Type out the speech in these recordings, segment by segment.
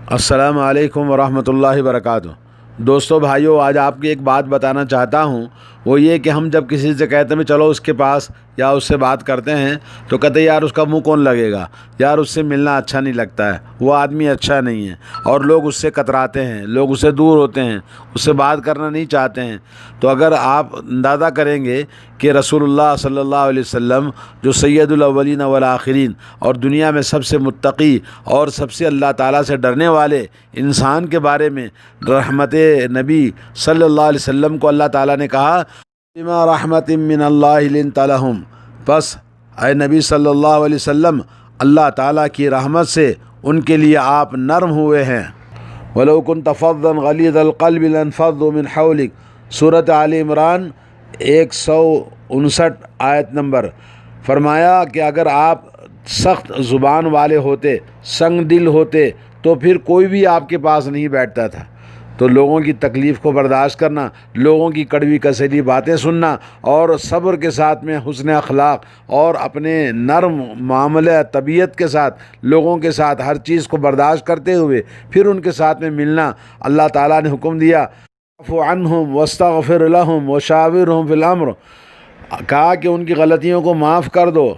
السلام علیکم ورحمۃ اللہ وبرکاتہ۔ دوستو بھائیو، آج آپ کی ایک بات بتانا چاہتا ہوں، وہ یہ کہ ہم جب کسی سے کہتے ہیں چلو اس کے پاس یا اس سے بات کرتے ہیں تو کہتے ہیں یار اس کا منہ کون لگے گا، یار اس سے ملنا اچھا نہیں لگتا ہے، وہ آدمی اچھا نہیں ہے، اور لوگ اس سے کتراتے ہیں، لوگ اس سے دور ہوتے ہیں، اس سے بات کرنا نہیں چاہتے ہیں۔ تو اگر آپ اندازہ کریں گے کہ رسول اللہ صلی اللہ علیہ وسلم جو سید الاولین والآخرین اور دنیا میں سب سے متقی اور سب سے اللہ تعالیٰ سے ڈرنے والے انسان کے بارے میں رحمت نبی صلی اللہ علیہ وسلم کو اللہ تعالیٰ نے کہا بما رحمت من اللہ لنت لہم، بس اے نبی صلی اللہ علیہ وسلم، اللہ تعالیٰ کی رحمت سے ان کے لیے آپ نرم ہوئے ہیں۔ وَلَوْ كُنْتَ فَظًّا غَلِيظَ الْقَلْبِ لَانفَضُّوا مِنْ حَوْلِكَ، سورۃ آل عمران 159 آیت نمبر۔ فرمایا کہ اگر آپ سخت زبان والے ہوتے، سنگ دل ہوتے، تو پھر کوئی بھی آپ کے پاس نہیں بیٹھتا تھا۔ تو لوگوں کی تکلیف کو برداشت کرنا، لوگوں کی کڑوی کسیلی باتیں سننا، اور صبر کے ساتھ میں حسن اخلاق اور اپنے نرم معاملہ طبیعت کے ساتھ لوگوں کے ساتھ ہر چیز کو برداشت کرتے ہوئے پھر ان کے ساتھ میں ملنا، اللہ تعالیٰ نے حکم دیا اعف عنہم واستغفر لہم وشاورہم فی الامر، کہا کہ ان کی غلطیوں کو معاف کر دو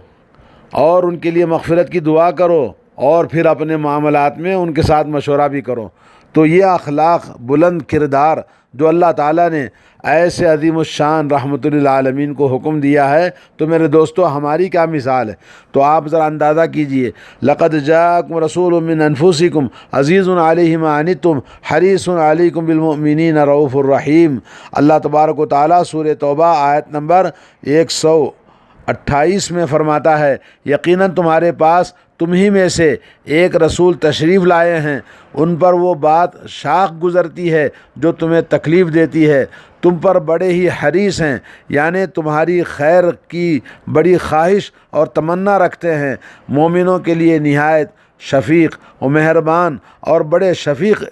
اور ان کے لیے مغفرت کی دعا کرو، اور پھر اپنے معاملات میں ان کے ساتھ مشورہ بھی کرو۔ تو یہ اخلاق بلند کردار جو اللہ تعالیٰ نے ایسے عظیم الشان رحمت للعالمین کو حکم دیا ہے، تو میرے دوستو ہماری کیا مثال ہے؟ تو آپ ذرا اندازہ کیجئے، لقد جاءکم رسول من انفسکم عزیز علیہ ما عنتم حریص علیکم بالمؤمنین رؤوف الرحیم۔ اللہ تبارک و تعالیٰ سورہ توبہ آیت نمبر 128 میں فرماتا ہے، یقیناً تمہارے پاس تم ہی میں سے ایک رسول تشریف لائے ہیں، ان پر وہ بات شاق گزرتی ہے جو تمہیں تکلیف دیتی ہے، تم پر بڑے ہی حریص ہیں، یعنی تمہاری خیر کی بڑی خواہش اور تمنا رکھتے ہیں، مومنوں کے لیے نہایت شفیق و مہربان اور بڑے شفیق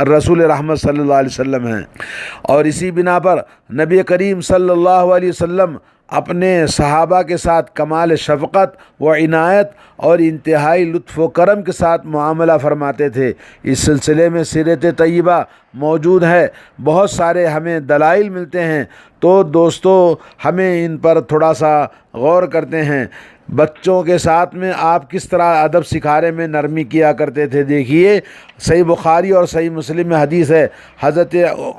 رسول رحمت صلی اللہ علیہ وسلم ہیں۔ اور اسی بنا پر نبی کریم صلی اللہ علیہ وسلم اپنے صحابہ کے ساتھ کمال شفقت و عنایت اور انتہائی لطف و کرم کے ساتھ معاملہ فرماتے تھے۔ اس سلسلے میں سیرت طیبہ موجود ہے، بہت سارے ہمیں دلائل ملتے ہیں، تو دوستو ہمیں ان پر تھوڑا سا غور کرتے ہیں۔ بچوں کے ساتھ میں آپ کس طرح ادب سکھانے میں نرمی کیا کرتے تھے، دیکھیے صحیح بخاری اور صحیح مسلم میں حدیث ہے، حضرت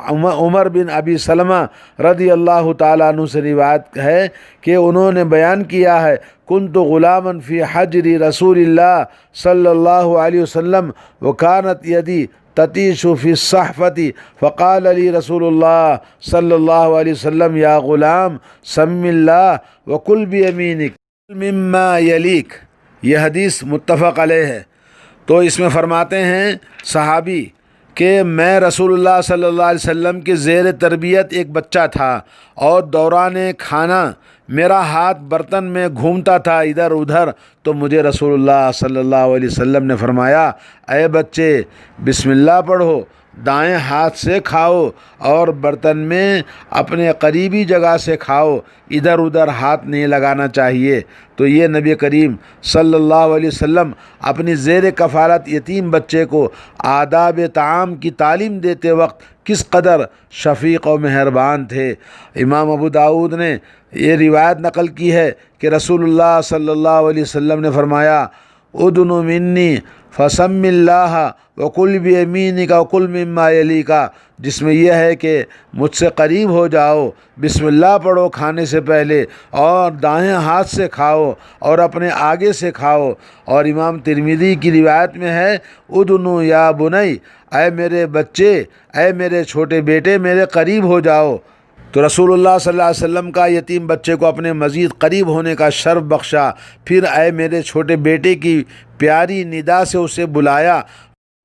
عمر بن ابی سلمہ رضی اللہ تعالیٰ عنہ سے روایت ہے کہ انہوں نے بیان کیا ہے، کنت غلاما فی حجر رسول اللہ صلی اللہ علیہ وسلم وکانت یدی تتیش فی الصحفۃ فقال علی رسول اللہ صلی اللہ علیہ وسلم یا غلام سم اللہ وکل بیمینک مما یلیک۔ یہ حدیث متفق علیہ ہے۔ تو اس میں فرماتے ہیں صحابی کہ میں رسول اللہ صلی اللہ علیہ وسلم کے زیر تربیت ایک بچہ تھا، اور دوران کھانا میرا ہاتھ برتن میں گھومتا تھا ادھر ادھر، تو مجھے رسول اللہ صلی اللہ علیہ وسلم نے فرمایا، اے بچے بسم اللہ پڑھو، دائیں ہاتھ سے کھاؤ اور برتن میں اپنے قریبی جگہ سے کھاؤ، ادھر ادھر ہاتھ نہیں لگانا چاہیے۔ تو یہ نبی کریم صلی اللہ علیہ وسلم اپنی زیر کفالت یتیم بچے کو آداب طعام کی تعلیم دیتے وقت کس قدر شفیق و مہربان تھے۔ امام ابو داؤد نے یہ روایت نقل کی ہے کہ رسول اللہ صلی اللہ علیہ وسلم نے فرمایا، ادن منی فسم اللہ وکل بیمینک وکل مما یلیک، جس میں یہ ہے کہ مجھ سے قریب ہو جاؤ، بسم اللہ پڑھو کھانے سے پہلے، اور دائیں ہاتھ سے کھاؤ اور اپنے آگے سے کھاؤ۔ اور امام ترمذی کی روایت میں ہے، ادنو یا بنی، اے میرے بچے، اے میرے چھوٹے بیٹے، میرے قریب ہو جاؤ۔ تو رسول اللہ صلی اللہ علیہ وسلم کا یتیم بچے کو اپنے مزید قریب ہونے کا شرف بخشا، پھر اے میرے چھوٹے بیٹے کی پیاری ندا سے اسے بلایا۔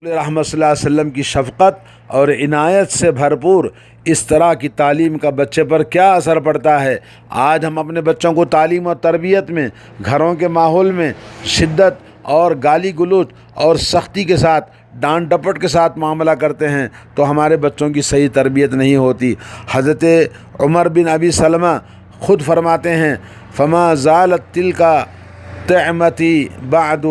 رحمت صلی اللہ علیہ وسلم کی شفقت اور عنایت سے بھرپور اس طرح کی تعلیم کا بچے پر کیا اثر پڑتا ہے۔ آج ہم اپنے بچوں کو تعلیم اور تربیت میں گھروں کے ماحول میں شدت اور گالی گلوچ اور سختی کے ساتھ، ڈانٹ ڈپٹ کے ساتھ معاملہ کرتے ہیں، تو ہمارے بچوں کی صحیح تربیت نہیں ہوتی۔ حضرت عمر بن ابی سلمہ خود فرماتے ہیں، فما زالت تلک طعمتی بعد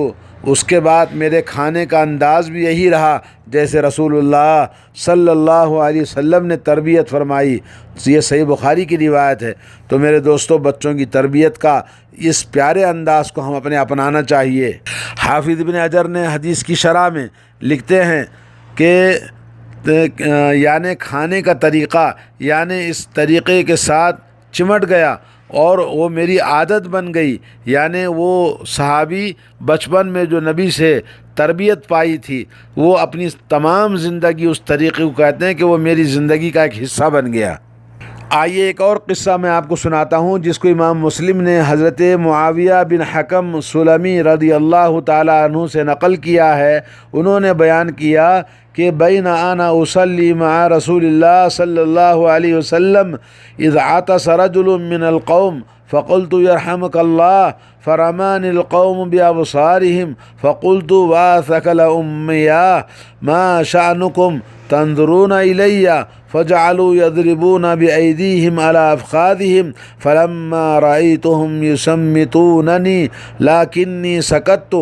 اس کے بعد میرے کھانے کا انداز بھی یہی رہا جیسے رسول اللہ صلی اللہ علیہ وسلم نے تربیت فرمائی۔ یہ صحیح بخاری کی روایت ہے۔ تو میرے دوستوں، بچوں کی تربیت کا اس پیارے انداز کو ہم اپنانا چاہیے۔ حافظ ابن حجر نے حدیث کی شرح میں لکھتے ہیں کہ یعنی کھانے کا طریقہ، یعنی اس طریقے کے ساتھ چمٹ گیا اور وہ میری عادت بن گئی۔ یعنی وہ صحابی بچپن میں جو نبی سے تربیت پائی تھی، وہ اپنی تمام زندگی اس طریقے کو کہتے ہیں کہ وہ میری زندگی کا ایک حصہ بن گیا۔ آئیے ایک اور قصہ میں آپ کو سناتا ہوں جس کو امام مسلم نے حضرت معاویہ بن حکم سلمی رضی اللہ تعالیٰ عنہ سے نقل کیا ہے۔ انہوں نے بیان کیا کہ بین انا اصلی مع رسول اللہ صلی اللہ علیہ وسلم اذ عطس رجل من القوم فقلت يرحمك الله فرماني القوم بأبصارهم فقلت واثك لأمياه ما شأنكم تنظرون إلي فجعلوا يضربون بأيديهم على أفخاذهم فلما رأيتهم يسمتونني لكني سكت۔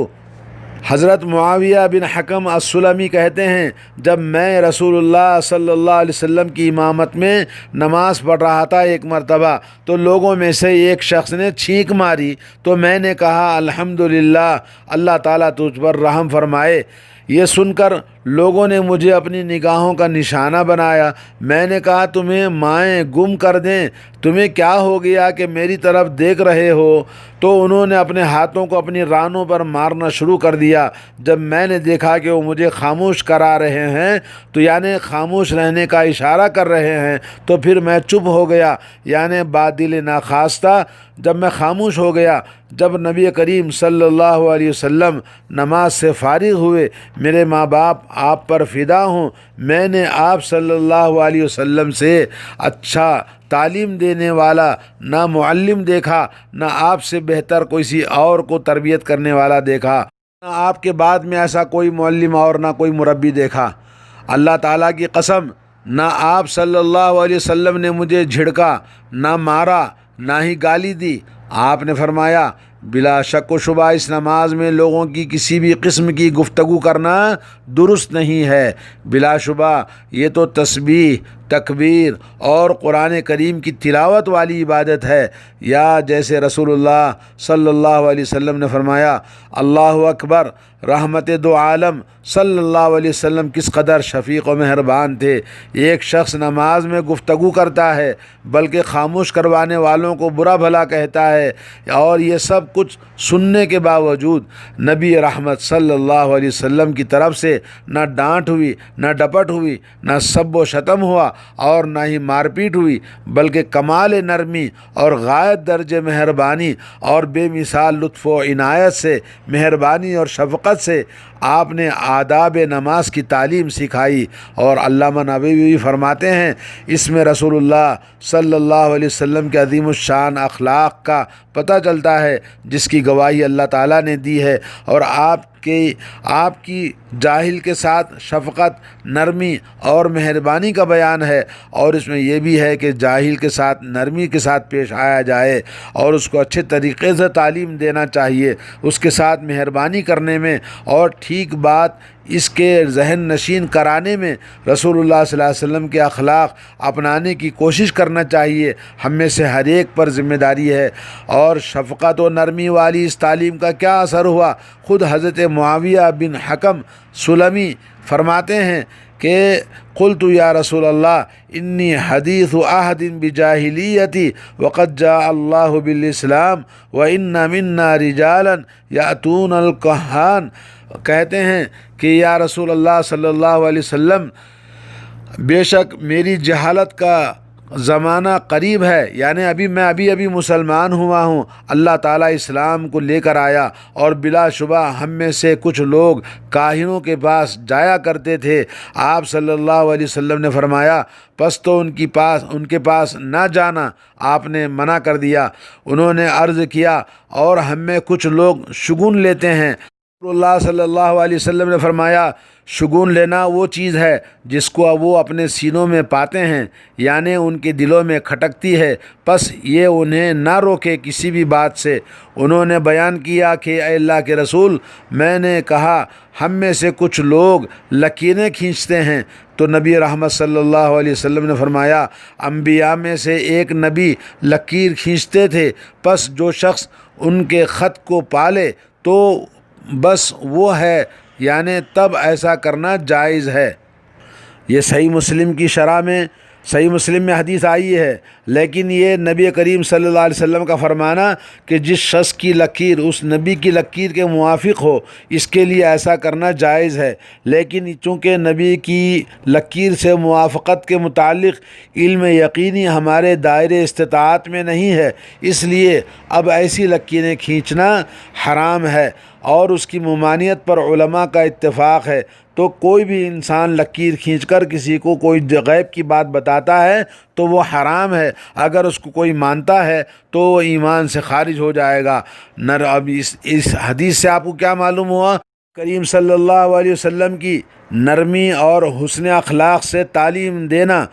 حضرت معاویہ بن حکم السلمی کہتے ہیں، جب میں رسول اللہ صلی اللہ علیہ وسلم کی امامت میں نماز پڑھ رہا تھا ایک مرتبہ، تو لوگوں میں سے ایک شخص نے چھینک ماری تو میں نے کہا الحمدللہ، اللہ تعالیٰ تجھ پر رحم فرمائے۔ یہ سن کر لوگوں نے مجھے اپنی نگاہوں کا نشانہ بنایا۔ میں نے کہا تمہیں مائیں گم کر دیں، تمہیں کیا ہو گیا کہ میری طرف دیکھ رہے ہو؟ تو انہوں نے اپنے ہاتھوں کو اپنی رانوں پر مارنا شروع کر دیا۔ جب میں نے دیکھا کہ وہ مجھے خاموش کرا رہے ہیں، تو یعنی خاموش رہنے کا اشارہ کر رہے ہیں، تو پھر میں چپ ہو گیا، یعنی بادل ناخواستہ جب میں خاموش ہو گیا۔ جب نبی کریم صلی اللہ علیہ وسلم نماز سے فارغ ہوئے، میرے ماں باپ آپ پر فدا ہوں، میں نے آپ صلی اللہ علیہ وسلم سے اچھا تعلیم دینے والا نہ معلم دیکھا، نہ آپ سے بہتر کسی اور کو تربیت کرنے والا دیکھا، نہ آپ کے بعد میں ایسا کوئی معلم اور نہ کوئی مربی دیکھا۔ اللہ تعالیٰ کی قسم، نہ آپ صلی اللہ علیہ وسلم نے مجھے جھڑکا، نہ مارا، نہ ہی گالی دی۔ آپ نے فرمایا بلا شک و شبہ اس نماز میں لوگوں کی کسی بھی قسم کی گفتگو کرنا درست نہیں ہے۔ بلا شبہ یہ تو تسبیح، تکبیر اور قرآن کریم کی تلاوت والی عبادت ہے، یا جیسے رسول اللہ صلی اللہ علیہ وسلم نے فرمایا اللہ اکبر، رحمت دو عالم صلی اللہ علیہ وسلم کس قدر شفیق و مہربان تھے۔ ایک شخص نماز میں گفتگو کرتا ہے بلکہ خاموش کروانے والوں کو برا بھلا کہتا ہے، اور یہ سب کچھ سننے کے باوجود نبی رحمت صلی اللہ علیہ وسلم کی طرف سے نہ ڈانٹ ہوئی، نہ ڈپٹ ہوئی، نہ سب و شتم ہوا اور نہ ہی مار پیٹ ہوئی، بلکہ کمال نرمی اور غایت درجے مہربانی اور بے مثال لطف و عنایت سے، مہربانی اور شفقت سے آپ نے آداب نماز کی تعلیم سکھائی۔ اور علامہ نووی بھی فرماتے ہیں اس میں رسول اللہ صلی اللہ علیہ وسلم کے عظیم الشان اخلاق کا پتہ چلتا ہے، جس کی گواہی اللہ تعالیٰ نے دی ہے، اور آپ کی جاہل کے ساتھ شفقت، نرمی اور مہربانی کا بیان ہے، اور اس میں یہ بھی ہے کہ جاہل کے ساتھ نرمی کے ساتھ پیش آیا جائے اور اس کو اچھے طریقے سے تعلیم دینا چاہیے، اس کے ساتھ مہربانی کرنے میں اور ٹھیک بات اس کے ذہن نشین کرانے میں رسول اللہ صلی اللہ علیہ وسلم کے اخلاق اپنانے کی کوشش کرنا چاہیے۔ ہم میں سے ہر ایک پر ذمہ داری ہے۔ اور شفقت و نرمی والی اس تعلیم کا کیا اثر ہوا؟ خود حضرت معاویہ بن حکم سلمی فرماتے ہیں کہ قلت یا رسول اللہ انی حدیث عہد بجاہلیتی وقد جاء اللہ بالاسلام وان منا رجالا یاتون الکہان۔ کہتے ہیں کہ یا رسول اللہ صلی اللہ علیہ وسلم، بے شک میری جہالت کا زمانہ قریب ہے، یعنی میں ابھی مسلمان ہوا ہوں، اللہ تعالیٰ اسلام کو لے کر آیا، اور بلا شبہ ہم میں سے کچھ لوگ کاہنوں کے پاس جایا کرتے تھے۔ آپ صلی اللہ علیہ وسلم نے فرمایا پس تو ان کے پاس نہ جانا، آپ نے منع کر دیا۔ انہوں نے عرض کیا اور ہم میں کچھ لوگ شگون لیتے ہیں، اللہ صلی اللہ علیہ وسلم نے فرمایا شگون لینا وہ چیز ہے جس کو وہ اپنے سینوں میں پاتے ہیں، یعنی ان کے دلوں میں کھٹکتی ہے، پس یہ انہیں نہ روکے کسی بھی بات سے۔ انہوں نے بیان کیا کہ اے اللہ کے رسول، میں نے کہا ہم میں سے کچھ لوگ لکیریں کھینچتے ہیں، تو نبی رحمت صلی اللہ علیہ وسلم نے فرمایا انبیاء میں سے ایک نبی لکیر کھینچتے تھے، پس جو شخص ان کے خط کو پالے تو بس وہ ہے، یعنی تب ایسا کرنا جائز ہے۔ یہ صحیح مسلم میں حدیث آئی ہے، لیکن یہ نبی کریم صلی اللہ علیہ وسلم کا فرمانا کہ جس شخص کی لکیر اس نبی کی لکیر کے موافق ہو اس کے لیے ایسا کرنا جائز ہے، لیکن چونکہ نبی کی لکیر سے موافقت کے متعلق علم یقینی ہمارے دائرے استطاعت میں نہیں ہے، اس لیے اب ایسی لکیریں کھینچنا حرام ہے، اور اس کی ممانعت پر علماء کا اتفاق ہے۔ تو کوئی بھی انسان لکیر کھینچ کر کسی کو کوئی غیب کی بات بتاتا ہے تو وہ حرام ہے، اگر اس کو کوئی مانتا ہے تو وہ ایمان سے خارج ہو جائے گا۔ اب اس حدیث سے آپ کو کیا معلوم ہوا؟ کریم صلی اللہ علیہ وسلم کی نرمی اور حسن اخلاق سے تعلیم دینا،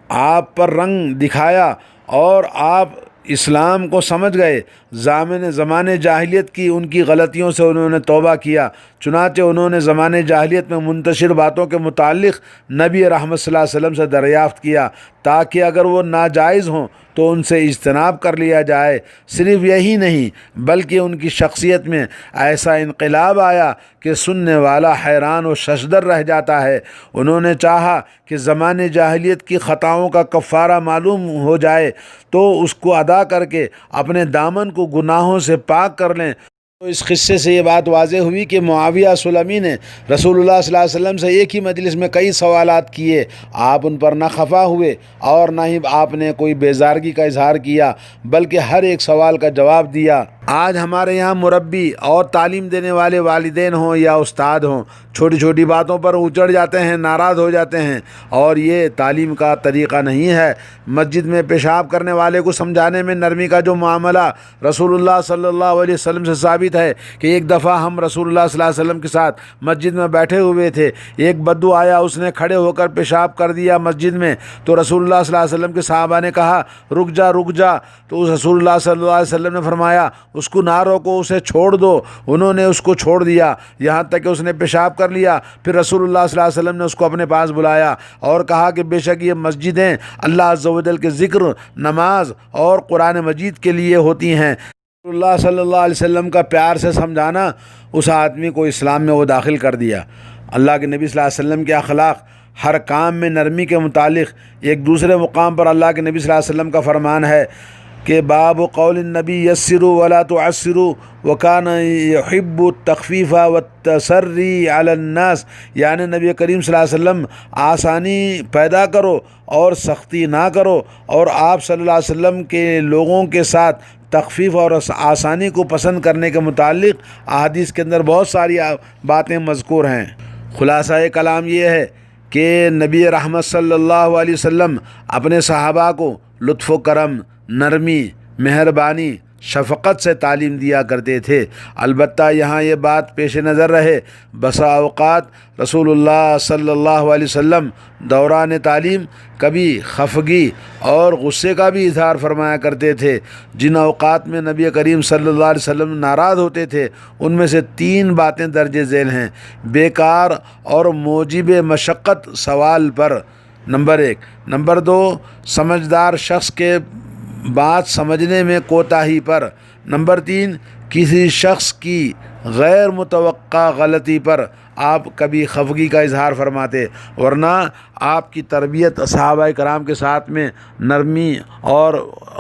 آپ پر رنگ دکھایا اور آپ اسلام کو سمجھ گئے۔ زمانے جاہلیت کی ان کی غلطیوں سے انہوں نے توبہ کیا، چنانچہ انہوں نے زمانے جاہلیت میں منتشر باتوں کے متعلق نبی رحمت صلی اللہ علیہ وسلم سے دریافت کیا تاکہ اگر وہ ناجائز ہوں تو ان سے اجتناب کر لیا جائے۔ صرف یہی نہیں بلکہ ان کی شخصیت میں ایسا انقلاب آیا کہ سننے والا حیران و ششدر رہ جاتا ہے۔ انہوں نے چاہا کہ زمانے جاہلیت کی خطاؤں کا کفارہ معلوم ہو جائے تو اس کو ادا کر کے اپنے دامن کو گناہوں سے پاک کر لیں۔ تو اس قصے سے یہ بات واضح ہوئی کہ معاویہ سلمی نے رسول اللہ صلی اللہ علیہ وسلم سے ایک ہی مجلس میں کئی سوالات کیے، آپ ان پر نہ خفا ہوئے اور نہ ہی آپ نے کوئی بیزارگی کا اظہار کیا، بلکہ ہر ایک سوال کا جواب دیا۔ آج ہمارے یہاں مربی اور تعلیم دینے والے والدین ہوں یا استاد ہوں، چھوٹی چھوٹی باتوں پر اچڑ جاتے ہیں، ناراض ہو جاتے ہیں، اور یہ تعلیم کا طریقہ نہیں ہے۔ مسجد میں پیشاب کرنے والے کو سمجھانے میں نرمی کا جو معاملہ رسول اللہ صلی اللہ علیہ وسلم سے ثابت ہے کہ ایک دفعہ ہم رسول اللہ صلی اللہ علیہ وسلم کے ساتھ مسجد میں بیٹھے ہوئے تھے، ایک بدو آیا، اس نے کھڑے ہو کر پیشاب کر دیا مسجد میں، تو رسول اللہ صلی اللہ علیہ وسلم کے صحابہ نے کہا رک جا رک جا، تو رسول اللہ صلی اللہ علیہ وسلم نے فرمایا اس کو نہ روکو، اسے چھوڑ دو۔ انہوں نے اس کو چھوڑ دیا یہاں تک کہ اس نے پیشاب کر لیا۔ پھر رسول اللہ صلی اللہ علیہ وسلم نے اس کو اپنے پاس بلایا اور کہا کہ بے شک یہ مسجدیں اللہ عز و جل کے ذکر، نماز اور قرآن مجید کے لیے ہوتی ہیں۔ رسول اللہ صلی اللہ علیہ وسلم کا پیار سے سمجھانا اس آدمی کو اسلام میں وہ داخل کر دیا۔ اللہ کے نبی صلی اللہ علیہ وسلم کے اخلاق، ہر کام میں نرمی کے متعلق ایک دوسرے مقام پر اللہ کے نبی صلی اللہ علیہ وسلم کا فرمان ہے کہ باب قول النبی یسروا ولا تعسروا وکان یحب التخفیف والتسری علی الناس، یعنی نبی کریم صلی اللہ علیہ وسلم آسانی پیدا کرو اور سختی نہ کرو، اور آپ صلی اللہ علیہ وسلم کے لوگوں کے ساتھ تخفیف اور آسانی کو پسند کرنے کے متعلق احادیث کے اندر بہت ساری باتیں مذکور ہیں۔ خلاصہ کلام یہ ہے کہ نبی رحمت صلی اللہ علیہ وسلم اپنے صحابہ کو لطف و کرم، نرمی، مہربانی، شفقت سے تعلیم دیا کرتے تھے۔ البتہ یہاں یہ بات پیش نظر رہے، بسا اوقات رسول اللہ صلی اللہ علیہ وسلم دوران تعلیم کبھی خفگی اور غصے کا بھی اظہار فرمایا کرتے تھے۔ جن اوقات میں نبی کریم صلی اللہ علیہ وسلم ناراض ہوتے تھے ان میں سے 3 باتیں درج ذیل ہیں۔ بیکار اور موجب مشقت سوال پر، نمبر 1۔ نمبر 2، سمجھدار شخص کے بات سمجھنے میں کوتاہی پر۔ نمبر 3، کسی شخص کی غیر متوقع غلطی پر آپ کبھی خفگی کا اظہار فرماتے، ورنہ آپ کی تربیت صحابہ کرام کے ساتھ میں نرمی اور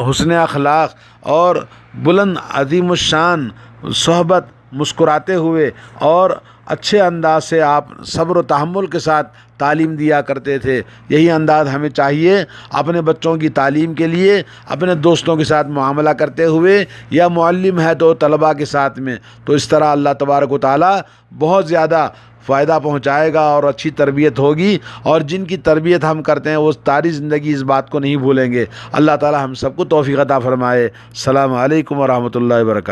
حسن اخلاق اور بلند عظیم الشان صحبت، مسکراتے ہوئے اور اچھے انداز سے آپ صبر و تحمل کے ساتھ تعلیم دیا کرتے تھے۔ یہی انداز ہمیں چاہیے اپنے بچوں کی تعلیم کے لیے، اپنے دوستوں کے ساتھ معاملہ کرتے ہوئے، یا معلم ہے تو طلباء کے ساتھ میں، تو اس طرح اللہ تبارک و تعالیٰ بہت زیادہ فائدہ پہنچائے گا اور اچھی تربیت ہوگی، اور جن کی تربیت ہم کرتے ہیں وہ ساری زندگی اس بات کو نہیں بھولیں گے۔ اللہ تعالیٰ ہم سب کو توفیق عطا فرمائے۔ السلام علیکم ورحمۃ اللہ وبرکاتہ۔